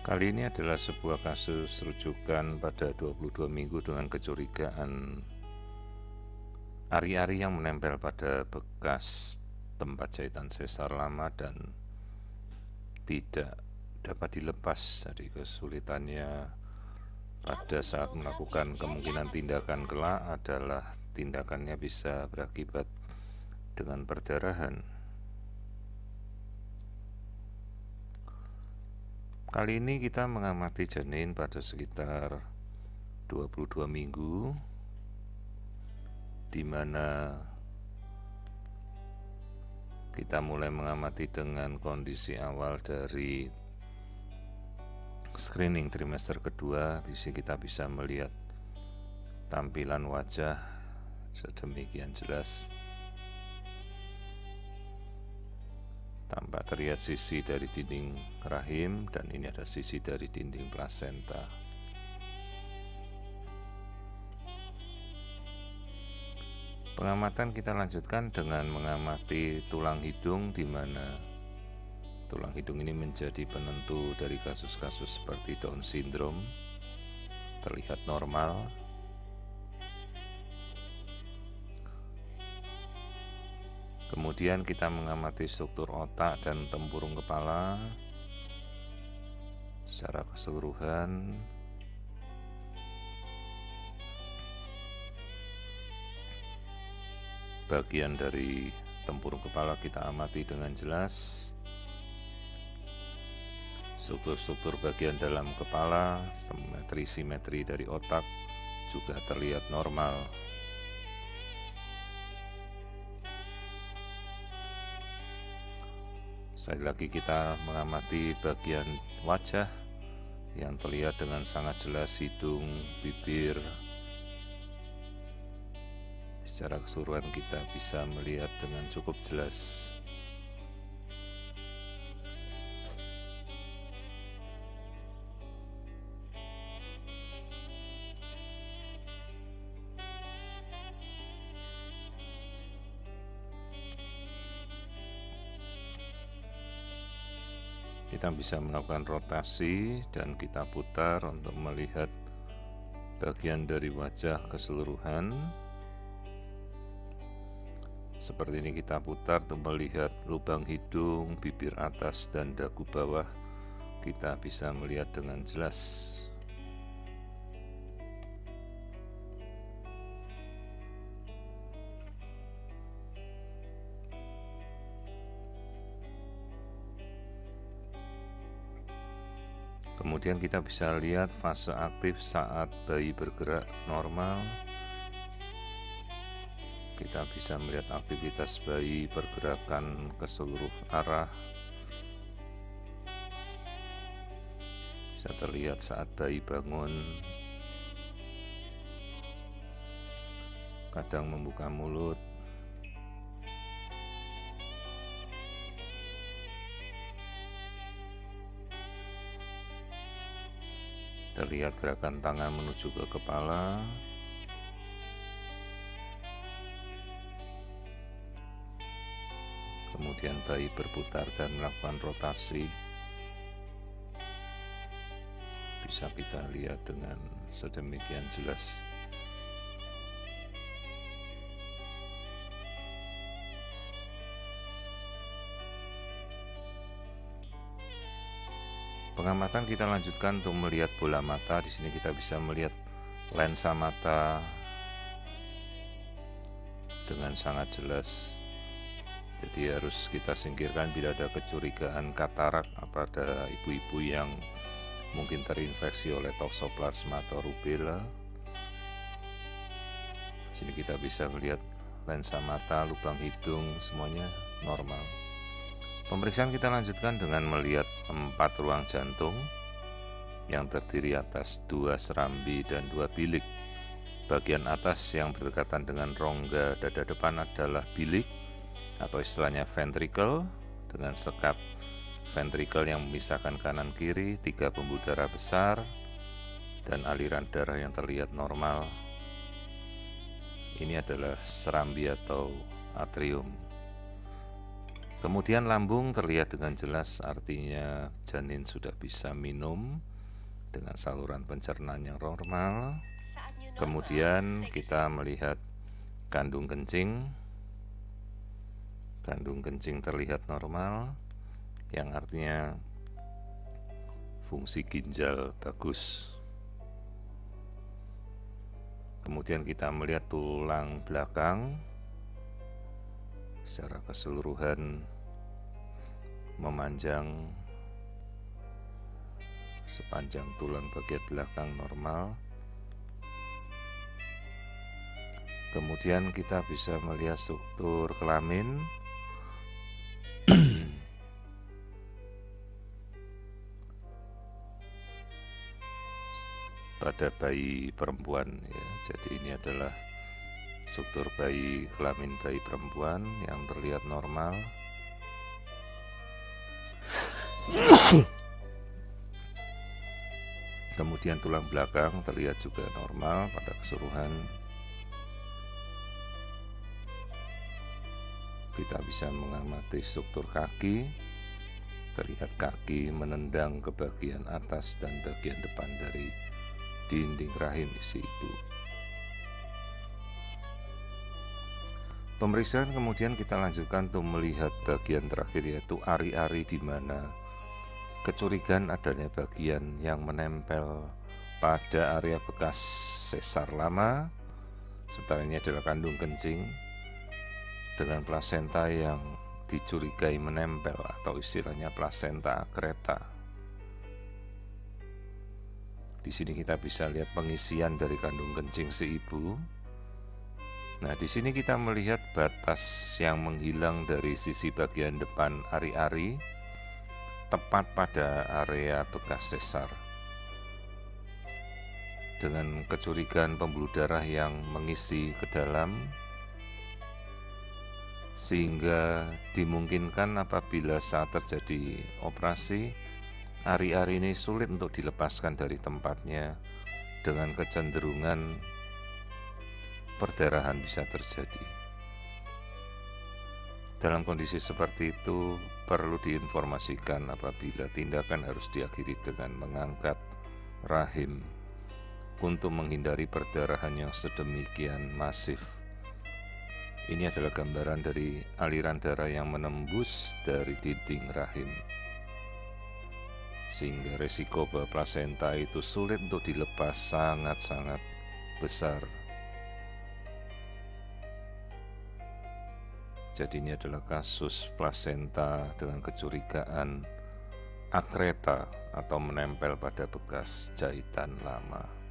Kali ini adalah sebuah kasus rujukan pada 22 minggu dengan kecurigaan ari-ari yang menempel pada bekas tempat jahitan sesar lama dan tidak dapat dilepas. Jadi kesulitannya pada saat melakukan kemungkinan tindakan kelak adalah tindakannya bisa berakibat dengan perdarahan. Kali ini kita mengamati janin pada sekitar 22 minggu, di mana kita mulai mengamati dengan kondisi awal dari screening trimester kedua. Di sini kita bisa melihat tampilan wajah sedemikian jelas. Tampak terlihat sisi dari dinding rahim, dan ini ada sisi dari dinding plasenta. Pengamatan kita lanjutkan dengan mengamati tulang hidung, di mana tulang hidung ini menjadi penentu dari kasus-kasus seperti Down syndrome, terlihat normal. Kemudian kita mengamati struktur otak dan tempurung kepala secara keseluruhan. Bagian dari tempurung kepala kita amati dengan jelas. Struktur-struktur bagian dalam kepala, simetri dari otak juga terlihat normal. Sekali lagi kita mengamati bagian wajah yang terlihat dengan sangat jelas hidung, bibir. Secara keseluruhan kita bisa melihat dengan cukup jelas. Kita bisa melakukan rotasi dan kita putar untuk melihat bagian dari wajah keseluruhan. Seperti ini kita putar untuk melihat lubang hidung, bibir atas dan dagu bawah. Kita bisa melihat dengan jelas. Kemudian kita bisa lihat fase aktif saat bayi bergerak normal. Kita bisa melihat aktivitas bayi pergerakan ke seluruh arah. Bisa terlihat saat bayi bangun, kadang membuka mulut. Terlihat gerakan tangan menuju ke kepala. Kemudian bayi berputar dan melakukan rotasi. Bisa kita lihat dengan sedemikian jelas. Pengamatan kita lanjutkan untuk melihat bola mata. Di sini kita bisa melihat lensa mata dengan sangat jelas. Jadi harus kita singkirkan bila ada kecurigaan katarak pada ibu-ibu yang mungkin terinfeksi oleh toxoplasma atau rubella. Di sini kita bisa melihat lensa mata, lubang hidung, semuanya normal. Pemeriksaan kita lanjutkan dengan melihat 4 ruang jantung yang terdiri atas 2 serambi dan 2 bilik. Bagian atas yang berdekatan dengan rongga dada depan adalah bilik atau istilahnya ventricle, dengan sekap ventricle yang memisahkan kanan kiri, 3 pembuluh darah besar, dan aliran darah yang terlihat normal. Ini adalah serambi atau atrium. Kemudian lambung terlihat dengan jelas, artinya janin sudah bisa minum dengan saluran pencernaan yang normal. Kemudian kita melihat kandung kencing. Kandung kencing terlihat normal, yang artinya fungsi ginjal bagus. Kemudian kita melihat tulang belakang secara keseluruhan memanjang sepanjang tulang bagian belakang normal. Kemudian kita bisa melihat struktur kelamin. Pada bayi perempuan ya. Jadi ini adalah struktur bayi, kelamin bayi perempuan yang terlihat normal. Kemudian tulang belakang terlihat juga normal pada keseluruhan. Kita bisa mengamati struktur kaki. Terlihat kaki menendang ke bagian atas dan bagian depan dari dinding rahim si ibu. Pemeriksaan kemudian kita lanjutkan untuk melihat bagian terakhir, yaitu ari-ari, di mana kecurigaan adanya bagian yang menempel pada area bekas sesar lama. Sementara ini adalah kandung kencing dengan plasenta yang dicurigai menempel, atau istilahnya plasenta akreta. Di sini kita bisa lihat pengisian dari kandung kencing si ibu. Nah, di sini kita melihat batas yang menghilang dari sisi bagian depan ari-ari, tepat pada area bekas sesar. Dengan kecurigaan pembuluh darah yang mengisi ke dalam, sehingga dimungkinkan apabila saat terjadi operasi, ari-ari ini sulit untuk dilepaskan dari tempatnya, dengan kecenderungan perdarahan bisa terjadi. Dalam kondisi seperti itu, perlu diinformasikan apabila tindakan harus diakhiri dengan mengangkat rahim untuk menghindari perdarahan yang sedemikian masif. Ini adalah gambaran dari aliran darah yang menembus dari dinding rahim, sehingga resiko bahwa plasenta itu sulit untuk dilepas sangat-sangat besar. Jadi ini adalah kasus plasenta dengan kecurigaan akreta atau menempel pada bekas jahitan lama.